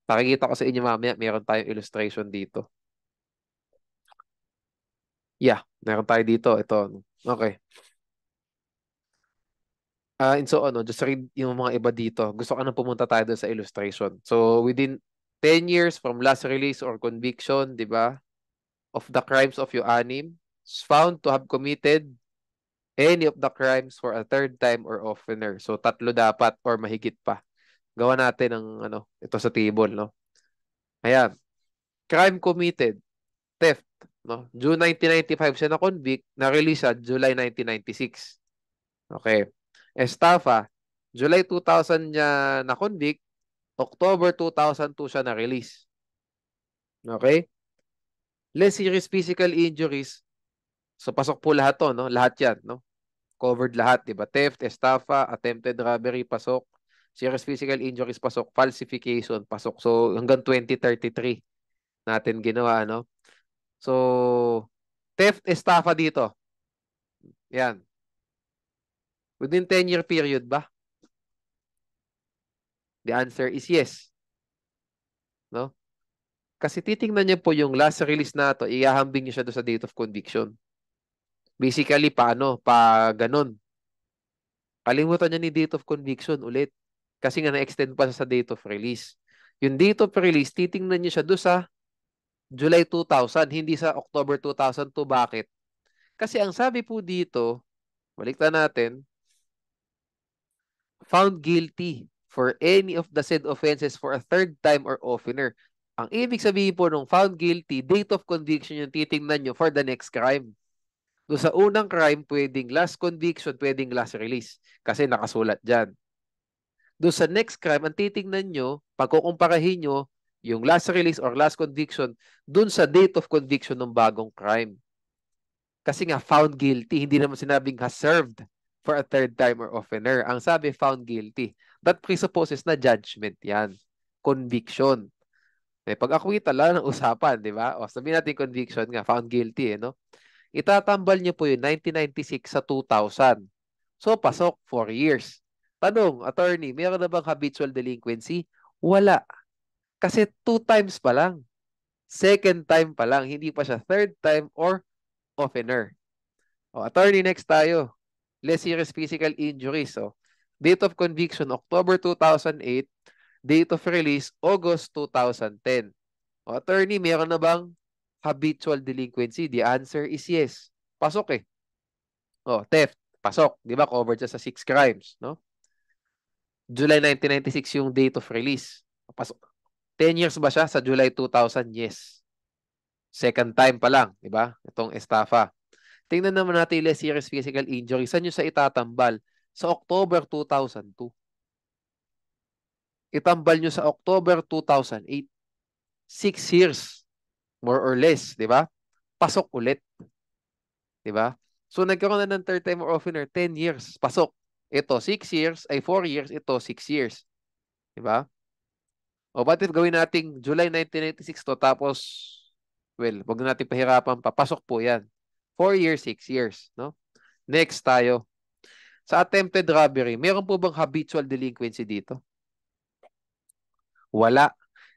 Pakikita ko sa inyo mamaya, meron tayong illustration dito. Yeah, meron tayo dito. Ito. Okay. And so, just read yung mga iba dito. Gusto ko na pumunta tayo doon sa illustration. So, within 10 years from last release or conviction, di ba, of the crimes of your anim, is found to have committed any of the crimes for a third time or oftener. So, tatlo dapat or mahigit pa. Gawa natin ng, ito sa table, no? Ayan. Crime committed. Theft, no? June 1995 siya na-convict, na-release siya July 1996. Okay. Estafa, July 2000 niya na-convict, October 2002 siya na-release. Okay? Less serious physical injuries, so pasok po lahat to, no? Lahat yan, no? Covered lahat, di ba? Theft, estafa, attempted robbery, pasok. Serious physical injuries, pasok. Falsification, pasok. So, hanggang 2033 natin ginawa, no? So, theft, estafa dito. Yan. Within 10-year period ba? The answer is yes. No? Kasi titingnan niyo po yung last release na to, ihahambing niyo siya doon sa date of conviction. Basically, paano? Pa ganun. Kalimutan niya ni date of conviction ulit. Kasi nga na-extend pa siya sa date of release. Yung date of release, titingnan niyo siya doon sa July 2000, hindi sa October 2002. Bakit? Kasi ang sabi po dito, baliktad natin, found guilty for any of the said offenses for a third time or oftener. Ang ibig sabihin po nung found guilty, date of conviction yung titingnan nyo for the next crime. Doon sa unang crime, pwedeng last conviction, pwedeng last release. Kasi nakasulat dyan. Doon sa next crime, ang titingnan nyo, pagkukumparahin nyo, yung last release or last conviction, doon sa date of conviction ng bagong crime. Kasi nga, found guilty. Hindi naman sinabing has served for a third time or oftener. Ang sabi, found guilty. That presupposes na judgment yan. Conviction. May pag-akwita lang ng usapan, di ba? O sabihin natin conviction nga, found guilty, no? Itatambal niyo po yung 1996 sa 2000. So, pasok, 4 years. Tanong, attorney, meron na bang habitual delinquency? Wala. Kasi 2 times pa lang. Second time pa lang. Hindi pa siya third time or oftener. O, attorney, next tayo. Less serious physical injuries. So, date of conviction, October 2008. Date of release, August 2010. O, attorney, meron na bang habitual delinquency? The answer is yes. Pasok eh. O, theft. Pasok. Di ba? Covered siya sa 6 crimes. No? July 1996 yung date of release. Pasok. 10 years ba siya sa July 2000? Yes. Second time pa lang. Di ba? Itong estafa. Tingnan naman natin yung serious physical injury. Saan nyo sa itatambal? Sa October 2002. Itambal nyo sa October 2008. 6 years. More or less. Di ba? Pasok ulit. Di ba? So, nagkaroon na ng third time or oftener, 10 years. Pasok. Ito, 6 years. Ay, 4 years. Ito, 6 years. Di ba? O, what if gawin nating July 1996 to, tapos, well, wag na natin pahirapan pa. Pasok po yan. 4 years, 6 years. No? Next tayo. Sa attempted robbery, meron po bang habitual delinquency dito? Wala.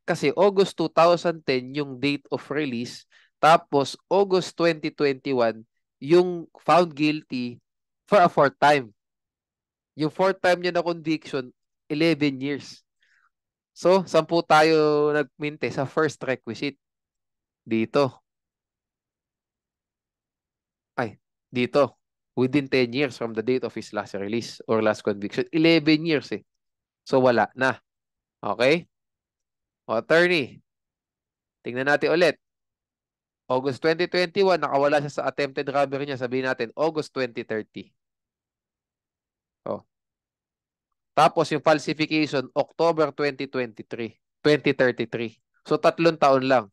Kasi August 2010 yung date of release, tapos August 2021 yung found guilty for a fourth time. Yung fourth time niya na conviction, 11 years. So, 10 tayo nagminte sa first requisite. Dito. Ay, dito. Within 10 years from the date of his last release or last conviction. 11 years eh. So, wala na. Okay? O, attorney, tingnan natin ulit. August 2021, nakawala siya sa attempted robbery niya. Sabihin natin, August 2030. Oh. Tapos yung falsification, October 2023, 2033. So 3 taon lang.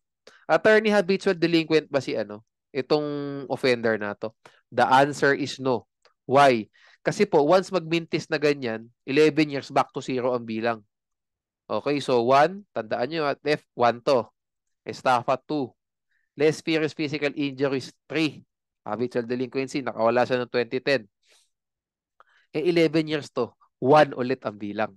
Attorney, habitual delinquent ba si ano? Itong offender na to? The answer is no. Why? Kasi po, once magmintis na ganyan, 11 years back to zero ang bilang. Okay, so 1, tandaan nyo at F, 1 to. Estafa 2. Less serious physical injuries 3. Habitual delinquency, nakawala siya ng 2010. 11 years to, 1 ulit ang bilang.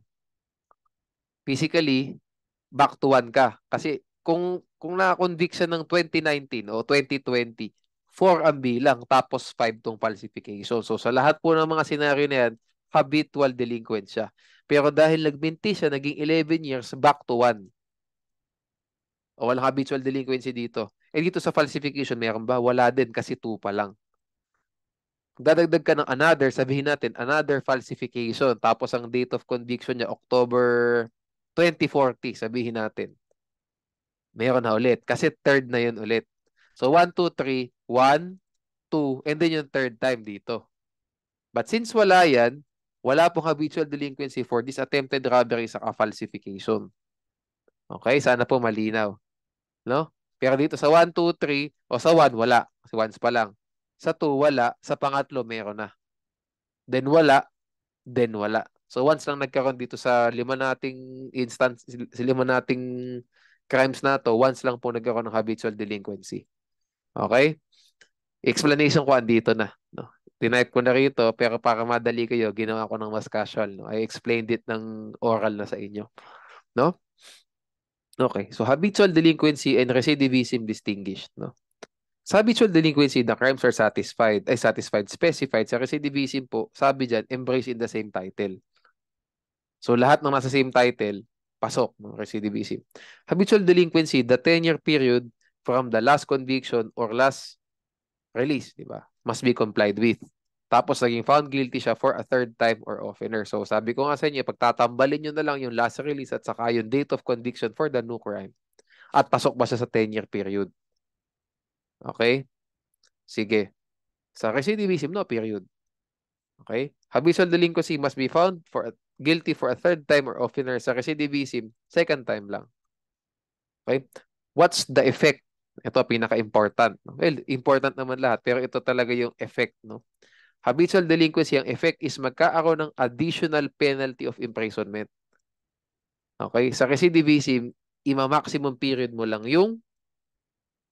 Physically, back to 1 ka. Kasi kung na-convict siya ng 2019 o 2020, 4 ang bilang, tapos 5 tong falsification. So sa lahat po ng mga senaryo na yan, habitual delinquent siya. Pero dahil nagminti siya, naging 11 years, back to 1. O walang habitual delinquency dito. Eh dito sa falsification, meron ba? Wala din kasi 2 pa lang. Dadagdag ka ng another, sabihin natin, another falsification. Tapos ang date of conviction niya, October 2040, sabihin natin. Meron na ulit. Kasi third na yun ulit. So 1, 2, 3, 1, 2, and then yung third time dito. But since wala yan, wala pong habitual delinquency for this attempted robbery sa falsification. Okay? Sana po malinaw. No? Pero dito sa 1, 2, 3, o sa 1, wala. Kasi once pa lang. Sa 2, wala. Sa pangatlo, meron na. Then wala. Then wala. So once lang nagkaroon dito sa 5 nating instance, sa 5 nating crimes na to, once lang po nagkaroon ng habitual delinquency. Okay? Explanation ko andito na. No? Tinype ko na rito, pero para madali kayo, ginawa ko ng mas casual. No? I explained it ng oral na sa inyo. No? Okay. So habitual delinquency and recidivism distinguished. No? Sa habitual delinquency, the crimes are satisfied, specified. Sa recidivism po, sabi dyan, embrace in the same title. So lahat ng nasa same title, pasok ng recidivism. Habitual delinquency, the 10-year period from the last conviction or last release, di ba? Must be complied with. Tapos naging found guilty siya for a third time or oftener. So sabi ko nga sa inyo, pagtatambalin nyo na lang yung last release at saka yung date of conviction for the new crime. At pasok ba siya sa 10-year period? Okay? Sige. Sa recidivism, no period. Okay? Habitual delinquency must be found guilty for a third time or oftener. Sa recidivism, second time lang. Okay? What's the effect? Ito pinaka-important. Well, important naman lahat, pero ito talaga yung effect, no? Habitual delinquency, ang effect is magkakaroon ng additional penalty of imprisonment. Okay? Sa recidivism, ima-maximum period mo lang yung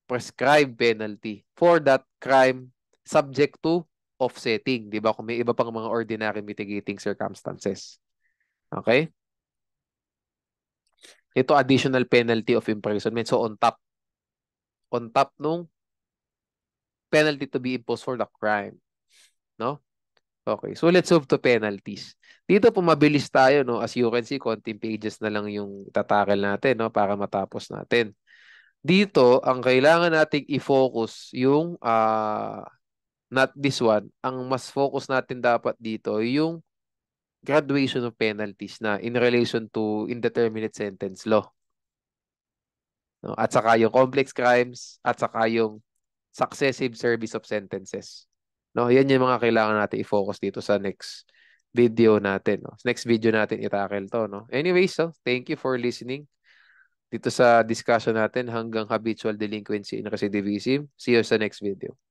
prescribed penalty for that crime subject to offsetting. Di ba? Kung may iba pang mga ordinary mitigating circumstances. Okay? Ito additional penalty of imprisonment. So on top nung penalty to be imposed for the crime. No? Okay. So let's move to penalties. Dito po mabilis tayo, no? As you can see, konting pages na lang yung tatakil natin, no? Para matapos natin. Dito, ang kailangan nating i-focus yung not this one. Ang mas focus natin dapat dito yung graduation of penalties na in relation to indeterminate sentence law. No? At saka yung complex crimes at saka yung successive service of sentences. No, yan yung mga kailangan natin i-focus dito sa next video natin. No? Next video natin itackle to. No? Anyways, so, thank you for listening dito sa discussion natin hanggang habitual delinquency and recidivism. See you sa next video.